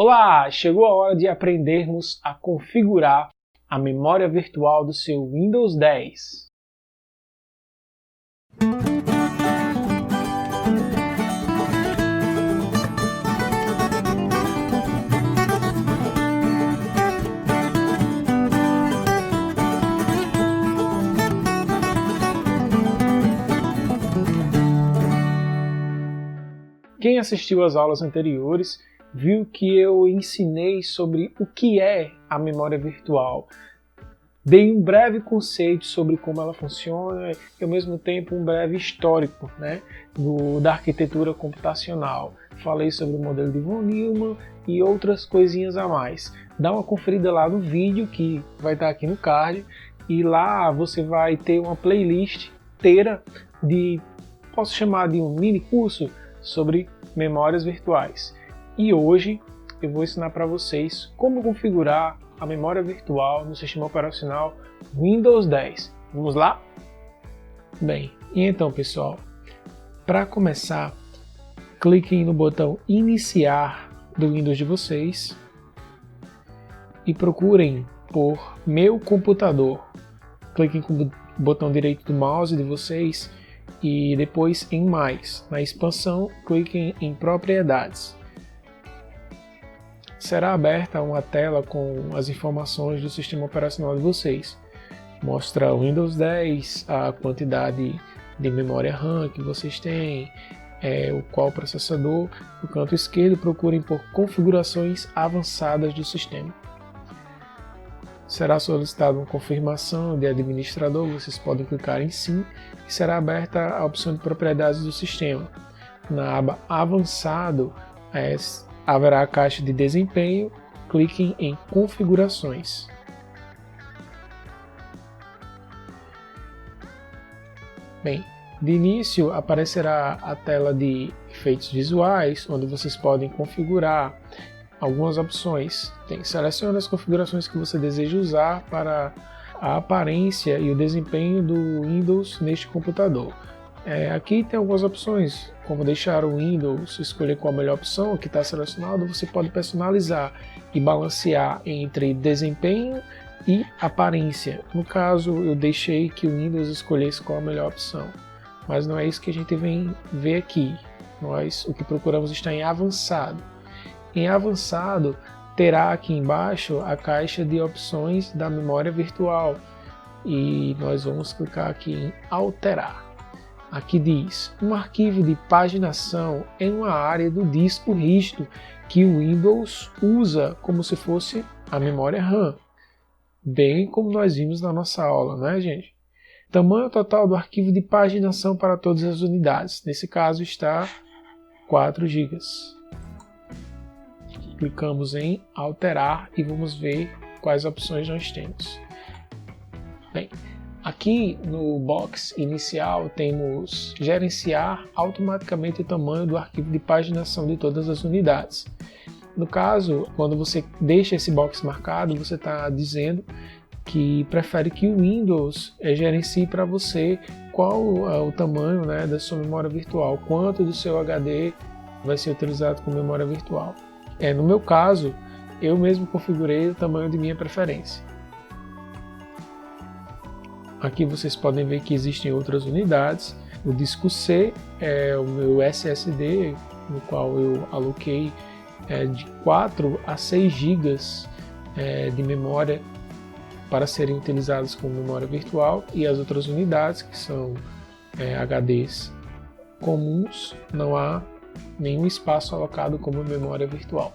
Olá! Chegou a hora de aprendermos a configurar a memória virtual do seu Windows 10. Quem assistiu às aulas anteriores viu que eu ensinei sobre o que é a memória virtual. Dei um breve conceito sobre como ela funciona e ao mesmo tempo um breve histórico, da arquitetura computacional. Falei sobre o modelo de von Neumann e outras coisinhas a mais. Dá uma conferida lá no vídeo que vai estar aqui no card e lá você vai ter uma playlist inteira posso chamar de um mini curso sobre memórias virtuais. E hoje eu vou ensinar para vocês como configurar a memória virtual no sistema operacional Windows 10. Vamos lá? Bem, e então pessoal, para começar, cliquem no botão Iniciar do Windows de vocês e procurem por Meu Computador. Cliquem com o botão direito do mouse de vocês e depois em Mais. Na expansão, cliquem em Propriedades. Será aberta uma tela com as informações do sistema operacional de vocês. Mostra o Windows 10, a quantidade de memória RAM que vocês têm, qual processador. No canto esquerdo, procurem por Configurações Avançadas do sistema. Será solicitada uma confirmação de administrador, vocês podem clicar em Sim e será aberta a opção de Propriedades do sistema. Na aba Avançado, haverá a caixa de desempenho, cliquem em Configurações. Bem, de início aparecerá a tela de efeitos visuais, onde vocês podem configurar algumas opções. Selecione as configurações que você deseja usar para a aparência e o desempenho do Windows neste computador. Aqui tem algumas opções, como deixar o Windows, escolher qual a melhor opção que está selecionado. Você pode personalizar e balancear entre desempenho e aparência. No caso, eu deixei que o Windows escolhesse qual a melhor opção, mas não é isso que a gente vem ver aqui. O que procuramos está em avançado. Em avançado, terá aqui embaixo a caixa de opções da memória virtual e nós vamos clicar aqui em Alterar. Aqui diz, um arquivo de paginação é uma área do disco rígido que o Windows usa como se fosse a memória RAM, bem como nós vimos na nossa aula, né, gente? Tamanho total do arquivo de paginação para todas as unidades, nesse caso está 4 GB. Clicamos em Alterar e vamos ver quais opções nós temos. Bem, aqui no box inicial temos Gerenciar automaticamente o tamanho do arquivo de paginação de todas as unidades. No caso, quando você deixa esse box marcado, você está dizendo que prefere que o Windows gerencie para você qual é o tamanho da sua memória virtual, quanto do seu HD vai ser utilizado como memória virtual. No meu caso, eu mesmo configurei o tamanho de minha preferência. Aqui vocês podem ver que existem outras unidades. O disco C é o meu SSD, no qual eu aloquei de 4 a 6 GB de memória para serem utilizadas como memória virtual, e as outras unidades, que são HDs comuns, não há nenhum espaço alocado como memória virtual.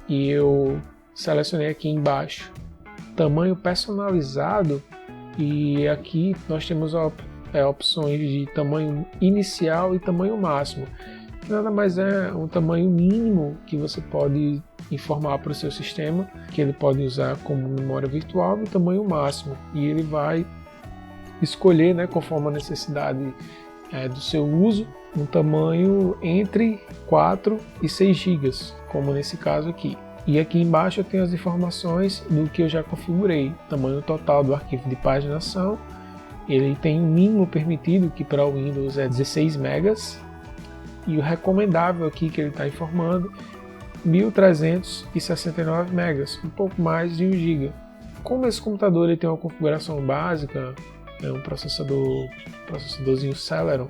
E eu selecionei aqui embaixo tamanho personalizado e aqui nós temos opções de tamanho inicial e tamanho máximo. Nada mais é um tamanho mínimo que você pode informar para o seu sistema que ele pode usar como memória virtual, e o tamanho máximo, e ele vai escolher, conforme a necessidade do seu uso, um tamanho entre 4 e 6 GB, como nesse caso aqui. E aqui embaixo eu tenho as informações do que eu já configurei. Tamanho total do arquivo de paginação, ele tem um mínimo permitido, que para o Windows é 16 MB, e o recomendável aqui que ele está informando 1.369 MB, um pouco mais de 1 GB. Como esse computador ele tem uma configuração básica, é um processadorzinho Celeron,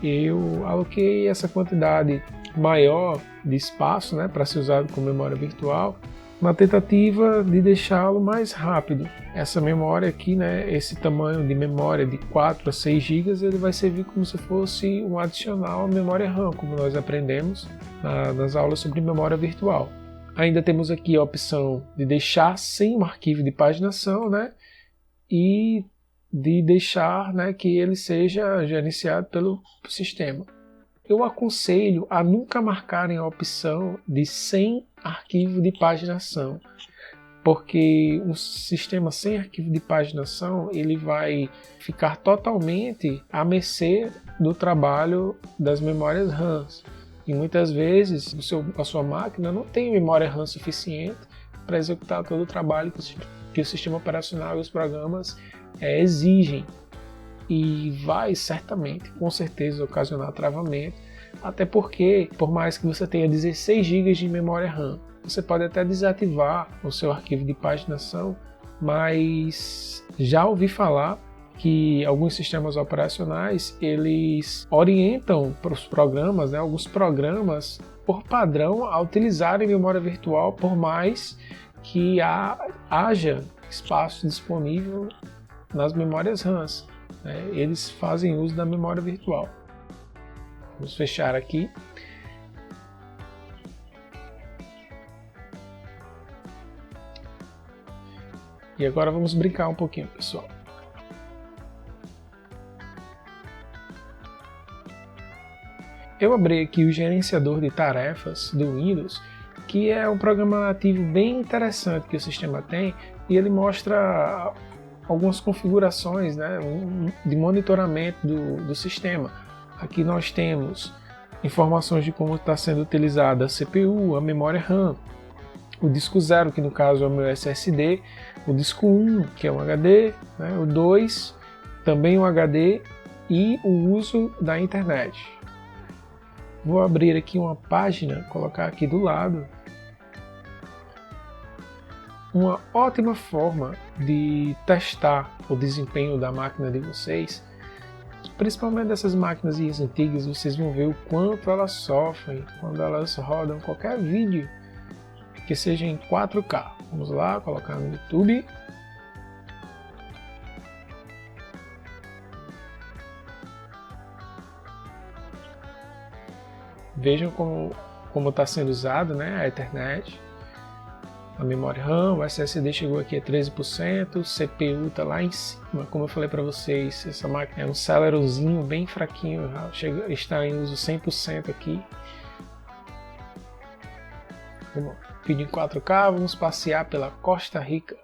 eu aloquei essa quantidade maior de espaço, né, para ser usado como memória virtual, na tentativa de deixá-lo mais rápido. Essa memória aqui, né, esse tamanho de memória de 4 a 6 GB, ele vai servir como se fosse um adicional à memória RAM, como nós aprendemos nas aulas sobre memória virtual. Ainda temos aqui a opção de deixar sem um arquivo de paginação, né, e de deixar, né, que ele seja gerenciado pelo sistema. Eu aconselho a nunca marcarem a opção de sem arquivo de paginação, porque um sistema sem arquivo de paginação ele vai ficar totalmente à mercê do trabalho das memórias RAM. E muitas vezes a sua máquina não tem memória RAM suficiente para executar todo o trabalho que o sistema operacional e os programas exigem, e vai certamente, com certeza, ocasionar travamento, até porque, por mais que você tenha 16 GB de memória RAM, você pode até desativar o seu arquivo de paginação, mas já ouvi falar que alguns sistemas operacionais eles orientam para os programas, né, alguns programas por padrão a utilizarem memória virtual, por mais que haja espaço disponível nas memórias RAMs, né? Eles fazem uso da memória virtual. Vamos fechar aqui. E agora vamos brincar um pouquinho, pessoal. Eu abri aqui o gerenciador de tarefas do Windows, que é um programa nativo bem interessante que o sistema tem, e ele mostra algumas configurações, né, de monitoramento do sistema. Aqui nós temos informações de como está sendo utilizada a CPU, a memória RAM, o disco 0, que no caso é o meu SSD, o disco 1, que é um HD, né, o 2, também um HD, e o uso da internet. Vou abrir aqui uma página, colocar aqui do lado. Uma ótima forma de testar o desempenho da máquina de vocês, principalmente dessas máquinas antigas, vocês vão ver o quanto elas sofrem quando elas rodam qualquer vídeo que seja em 4K. Vamos lá, colocar no YouTube. Vejam como está sendo usado, né, a Ethernet, a memória RAM, o SSD chegou aqui a 13%, o CPU está lá em cima. Como eu falei para vocês, essa máquina é um Celeronzinho bem fraquinho, está em uso 100% aqui. Vídeo em 4K, vamos passear pela Costa Rica.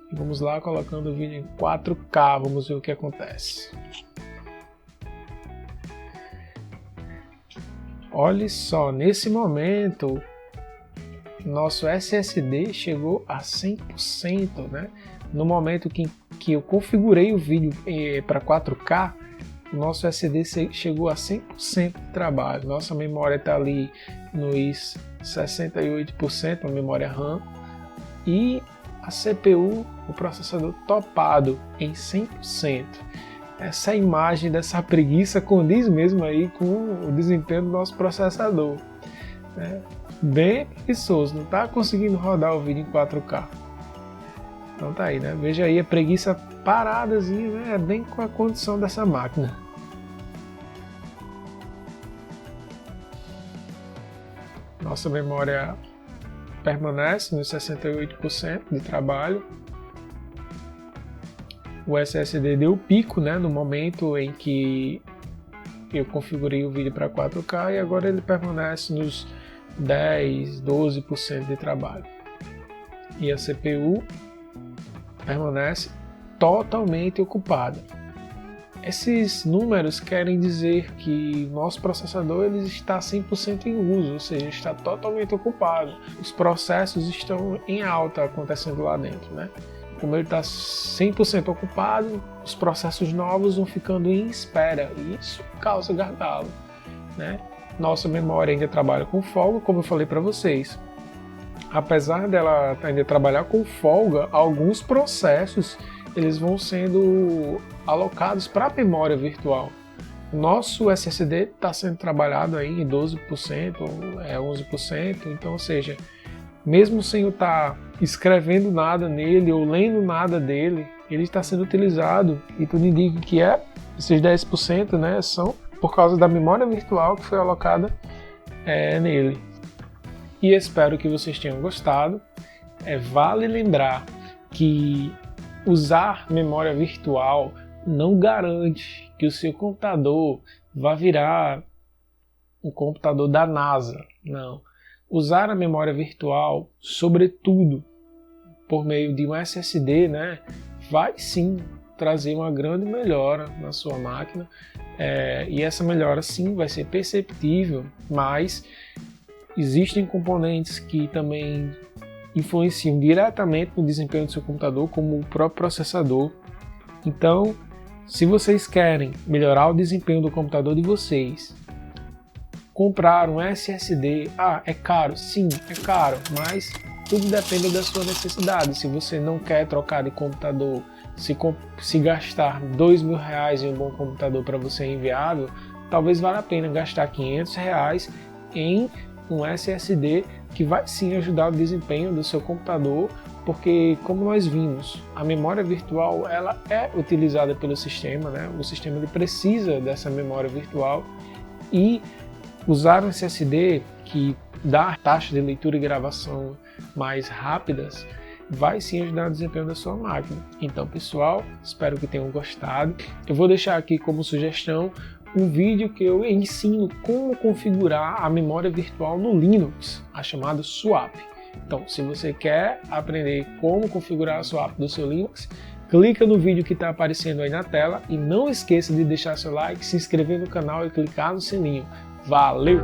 Vamos lá, colocando o vídeo em 4K, vamos ver o que acontece. Olha só, nesse momento, nosso SSD chegou a 100%, né? No momento que eu configurei o vídeo para 4K, o nosso SSD chegou a 100% de trabalho. Nossa memória está ali nos 68%, a memória RAM, e a CPU, o processador topado em 100%. Essa imagem dessa preguiça condiz mesmo aí com o desempenho do nosso processador, né? Bem preguiçoso, não está conseguindo rodar o vídeo em 4K. Então tá aí, né? Veja aí a preguiça paradazinha, né? É bem com a condição dessa máquina. Nossa memória permanece nos 68% de trabalho. O SSD deu pico, né, no momento em que eu configurei o vídeo para 4K, e agora ele permanece nos 10, 12% de trabalho. E a CPU permanece totalmente ocupada. Esses números querem dizer que nosso processador ele está 100% em uso, ou seja, está totalmente ocupado. Os processos estão em alta acontecendo lá dentro, né? como ele está 100% ocupado, os processos novos vão ficando em espera e isso causa gargalo, né? Nossa memória ainda trabalha com folga, como eu falei para vocês. Apesar dela ainda trabalhar com folga, alguns processos eles vão sendo alocados para a memória virtual. O nosso SSD está sendo trabalhado aí em 12%, 11%, então, ou seja, mesmo sem eu estar escrevendo nada nele ou lendo nada dele, ele está sendo utilizado e tudo indica que esses 10%, né, são por causa da memória virtual que foi alocada nele. E espero que vocês tenham gostado. Vale lembrar que usar memória virtual não garante que o seu computador vá virar um computador da NASA. Não. Usar a memória virtual, sobretudo por meio de um SSD, né, vai sim trazer uma grande melhora na sua máquina. E essa melhora sim vai ser perceptível, mas existem componentes que também influenciam diretamente no desempenho do seu computador, como o próprio processador. Então, se vocês querem melhorar o desempenho do computador de vocês, comprar um SSD, é caro? Sim, é caro, mas tudo depende da sua necessidade. Se você não quer trocar de computador, se gastar R$2.000 em um bom computador para você é inviável, talvez valha a pena gastar R$500 em um SSD que vai sim ajudar o desempenho do seu computador, porque como nós vimos, a memória virtual ela é utilizada pelo sistema, né? O sistema ele precisa dessa memória virtual e usar um SSD que dá taxas de leitura e gravação mais rápidas vai sim ajudar no desempenho da sua máquina. Então, pessoal, espero que tenham gostado. Eu vou deixar aqui como sugestão um vídeo que eu ensino como configurar a memória virtual no Linux, a chamada swap. Então, se você quer aprender como configurar a swap do seu Linux, clica no vídeo que está aparecendo aí na tela e não esqueça de deixar seu like, se inscrever no canal e clicar no sininho. Valeu!